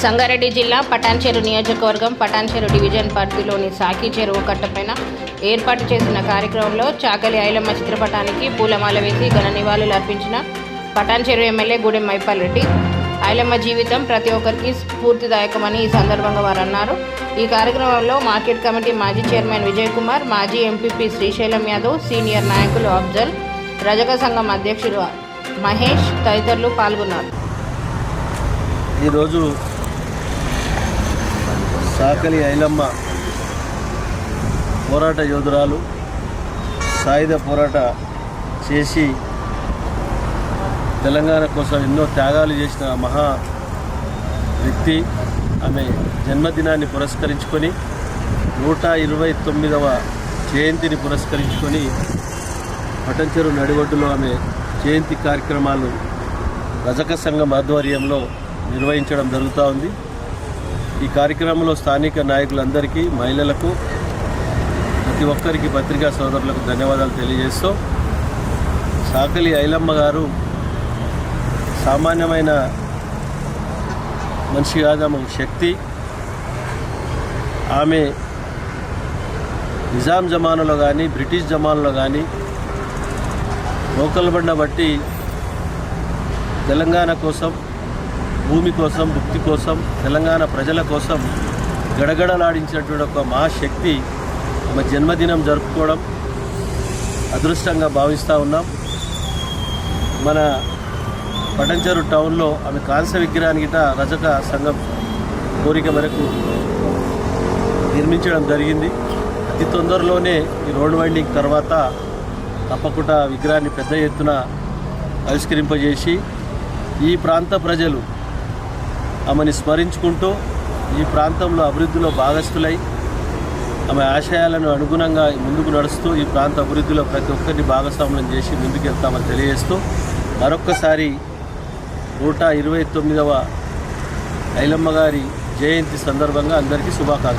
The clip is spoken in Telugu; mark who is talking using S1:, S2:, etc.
S1: సంగారెడ్డి జిల్లా పటాన్చెరు నియోజకవర్గం పటాన్చెరు డివిజన్ పరిధిలోని సాకి చెరువు కట్టపైన ఏర్పాటు చేసిన కార్యక్రమంలో చాకలి ఐలమ్మ చిత్రపటానికి పూలమాల వేసి ఘన నివాళులు అర్పించిన పటాన్చెరు ఎమ్మెల్యే గూడెం మైపాల్ రెడ్డి. ఐలమ్మ జీవితం ప్రతి ఒక్కరికి స్ఫూర్తిదాయకమని ఈ సందర్భంగా వారు అన్నారు. ఈ కార్యక్రమంలో మార్కెట్ కమిటీ మాజీ చైర్మన్ విజయ్ కుమార్, మాజీ ఎంపీపీ శ్రీశైలం యాదవ్, సీనియర్ నాయకులు అఫ్జల్, రజక సంఘం అధ్యక్షుడు మహేష్ తదితరులు పాల్గొన్నారు.
S2: ఈరోజు సాకలి ఐలమ్మ పోరాట యోధురాలు, సాయుధ పోరాట చేసి తెలంగాణ కోసం ఎన్నో త్యాగాలు చేసిన మహా వ్యక్తి. ఆమె జన్మదినాన్ని పురస్కరించుకొని 129వ జయంతిని పురస్కరించుకొని పటాన్చెరు నడిబొడ్డులో ఆమె జయంతి కార్యక్రమాలు రజక సంఘం ఆధ్వర్యంలో నిర్వహించడం జరుగుతూ ఉంది. ఈ కార్యక్రమంలో స్థానిక నాయకులందరికీ, మహిళలకు, ప్రతి ఒక్కరికి, పత్రికా సోదరులకు ధన్యవాదాలు తెలియజేస్తూ, సాకలి ఐలమ్మ గారు సామాన్యమైన మనిషి కాదు, ఆమె శక్తి. ఆమె నిజాం జమానాలో కానీ, బ్రిటిష్ జమానాలో కానీ లోకల్ బండ బట్టి తెలంగాణ కోసం, భూమి కోసం, భుక్తి కోసం, తెలంగాణ ప్రజల కోసం గడగడలాడించినటువంటి ఒక మహాశక్తి ఆమె జన్మదినం జరుపుకోవడం అదృష్టంగా భావిస్తూ ఉన్నాం. మన పటాన్చెరు టౌన్లో ఆమె కాంస్య విగ్రహానికి రజక సంఘం కోరిక మేరకు నిర్మించడం జరిగింది. అతి తొందరలోనే ఈ రోడ్ వైండింగ్ తర్వాత తప్పకుండా విగ్రహాన్ని పెద్ద ఎత్తున ఆవిష్కరింపజేసి ఈ ప్రాంత ప్రజలు ఆమెని స్మరించుకుంటూ ఈ ప్రాంతంలో అభివృద్ధిలో భాగస్థులై ఆమె ఆశయాలను అనుగుణంగా ముందుకు నడుస్తూ ఈ ప్రాంత అభివృద్ధిలో ప్రతి ఒక్కరిని భాగస్వామ్యం చేసి ముందుకు వెళ్తామని తెలియజేస్తూ, మరొక్కసారి 129వ ఐలమ్మ గారి జయంతి సందర్భంగా అందరికీ శుభాకాంక్షలు.